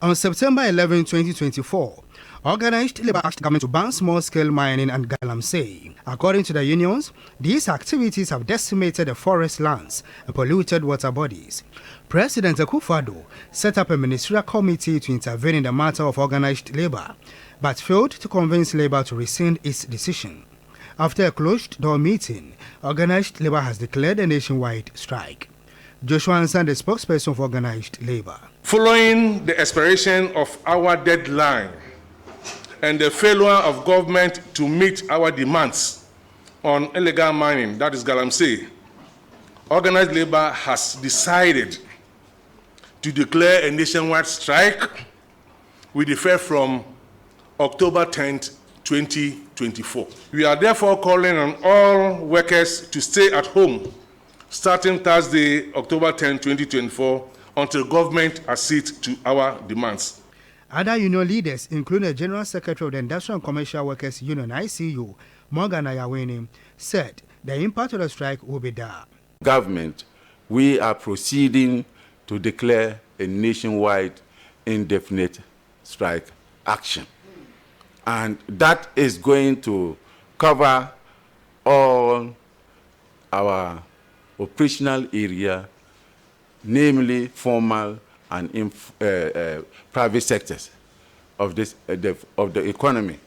On September 11, 2024, organized labor asked government to ban small-scale mining and galamsey. According to the unions, these activities have decimated the forest lands and polluted water bodies. President Akufo-Addo set up a ministerial committee to intervene in the matter of organized labor, but failed to convince labor to rescind its decision. After a closed-door meeting, organized labor has declared a nationwide strike. Joshua Ansan, the spokesperson for organized labor. Following the expiration of our deadline and the failure of government to meet our demands on illegal mining, that is galamsey, organized labor has decided to declare a nationwide strike with effect from October 10th, 2024. We are therefore calling on all workers to stay at home starting Thursday, October 10, 2024, until government accedes to our demands. Other union leaders, including the General Secretary of the Industrial and Commercial Workers Union, ICU, Morgan Ayawini, said the impact of the strike will be there. Government, we are proceeding to declare a nationwide indefinite strike action. And that is going to cover all our operational area, namely formal and private sectors of the economy.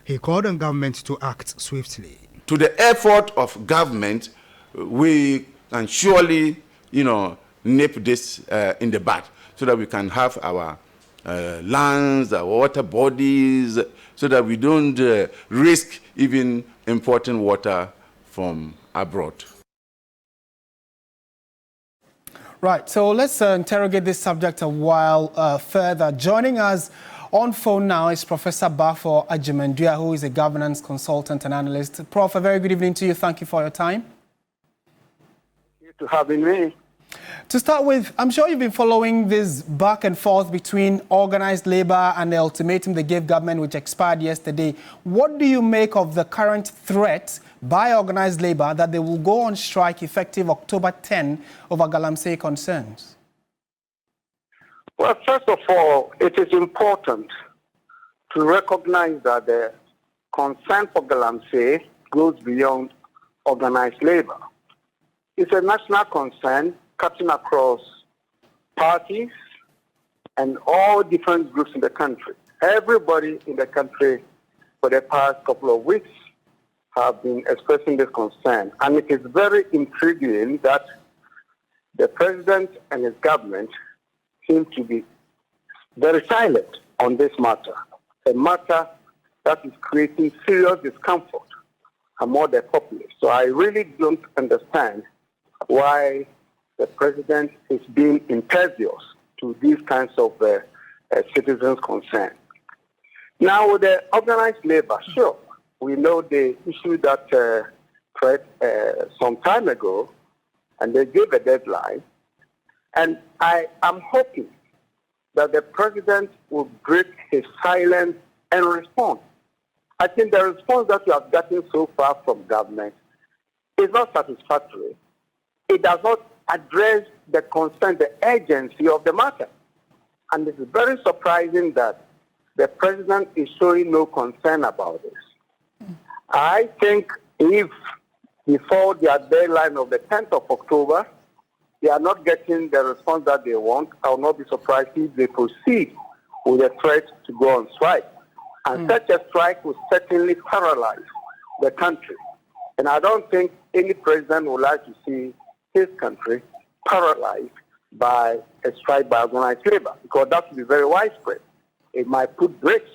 He called on government to act swiftly. To the effort of government, we can surely, nip this in the bud so that we can have our lands, our water bodies, so that we don't risk even importing water from abroad. Right, so let's interrogate this subject a while further. Joining us on phone now is Professor Bafo Ajimendua, who is a governance consultant and analyst. Prof, a very good evening to you. Thank you for your time. Thank you for having me. To start with, I'm sure you've been following this back and forth between organized labor and the ultimatum they gave government, which expired yesterday. What do you make of the current threat by organized labor that they will go on strike effective October 10 over galamsey concerns? Well, first of all, it is important to recognize that the concern for galamsey goes beyond organized labor. It's a national concern cutting across parties and all different groups in the country. Everybody in the country for the past couple of weeks have been expressing this concern. And it is very intriguing that the president and his government seem to be very silent on this matter, a matter that is creating serious discomfort among the populace. So I really don't understand why the president is being impervious to these kinds of citizens' concern. Now, with the organized labor, sure, we know they issued that threat some time ago, and they gave a deadline. And I am hoping that the president will break his silence and respond. I think the response that we have gotten so far from government is not satisfactory. It does not address the concern, the urgency of the matter. And it is very surprising that the president is showing no concern about this. I think if before their deadline of the 10th of October, they are not getting the response that they want, I will not be surprised if they proceed with a threat to go on strike. And such a strike will certainly paralyze the country. And I don't think any president would like to see his country paralyzed by a strike by organized labor, because that would be very widespread. It might put brakes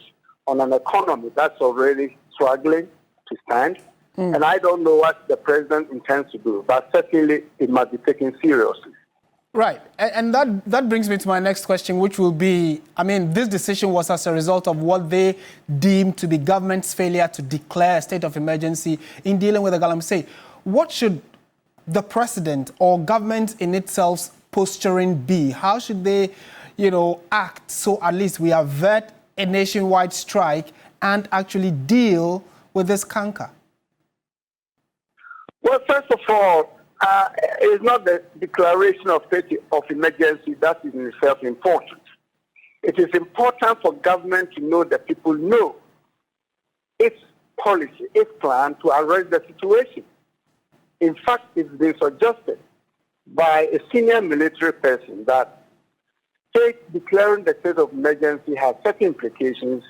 on an economy that's already struggling to stand. And I don't know what the president intends to do, but certainly it must be taken seriously. Right. And that brings me to my next question, which will be, this decision was as a result of what they deemed to be government's failure to declare a state of emergency in dealing with the galamsey. What should the president or government in itself's posturing be? How should they, act so at least we avert a nationwide strike and actually deal with this canker? Well, first of all, it's not the declaration of state of emergency that is in itself important. it is important for government to know that people know its policy, its plan to arrest the situation. In fact, it's been suggested by a senior military person that declaring the state of emergency has certain implications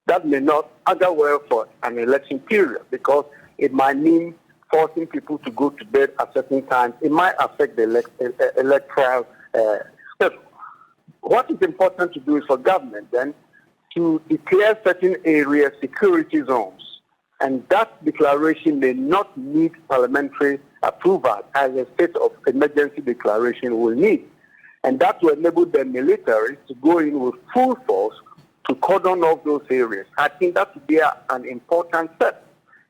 that may not augur well for an election period, because it might mean forcing people to go to bed at certain times. It might affect the electoral schedule. What is important to do is for government then to declare certain areas security zones, and that declaration may not need parliamentary approval as a state of emergency declaration will need. And that will enable the military to go in with full force to cordon off those areas. I think that would be an important step.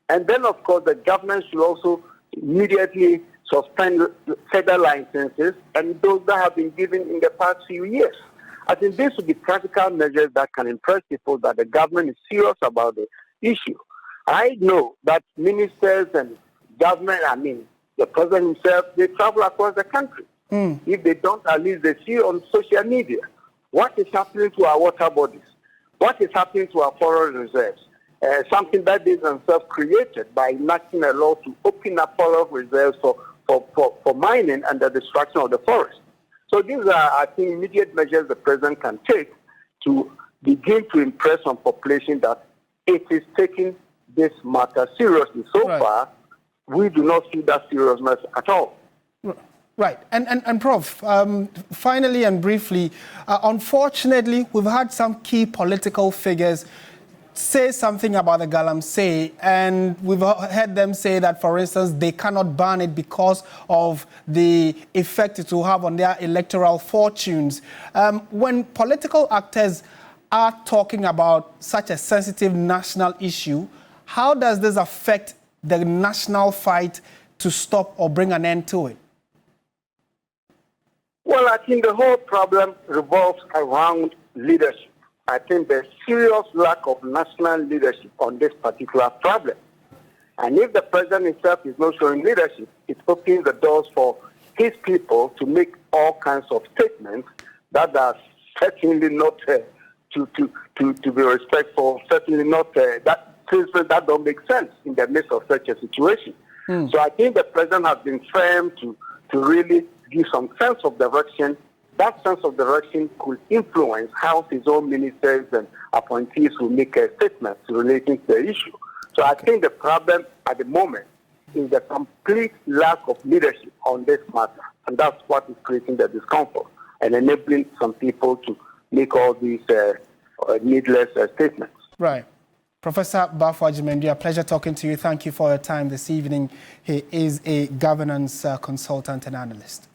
And then, of course, the government should also immediately suspend federal licenses and those that have been given in the past few years. I think these would be practical measures that can impress people that the government is serious about the issue. I know that ministers and government, the president himself, they travel across the country. If they don't, at least they see on social media what is happening to our water bodies, what is happening to our forest reserves, something that they themselves created by enacting a law to open up forest reserves for mining and the destruction of the forest. So these are, I think, immediate measures the president can take to begin to impress on population that it is taking this matter seriously. So far, we do not see that seriousness at all. Right. And Prof, finally and briefly, unfortunately, we've had some key political figures say something about the Galamsey, and we've heard them say that, for instance, they cannot ban it because of the effect it will have on their electoral fortunes. When political actors are talking about such a sensitive national issue, how does this affect the national fight to stop or bring an end to it? Well, I think the whole problem revolves around leadership. I think there's serious lack of national leadership on this particular problem. And if the president himself is not showing leadership, it opens the doors for his people to make all kinds of statements that are certainly not to be respectful, certainly not that don't make sense in the midst of such a situation. So I think the president has been firm to really give some sense of direction. That sense of direction could influence how his own ministers and appointees will make a statement relating to the issue. So I think the problem at the moment is the complete lack of leadership on this matter. And that's what is creating the discomfort and enabling some people to make all these needless statements. Right. Professor Bafo Agyeman, a pleasure talking to you. Thank you for your time this evening. He is a governance consultant and analyst.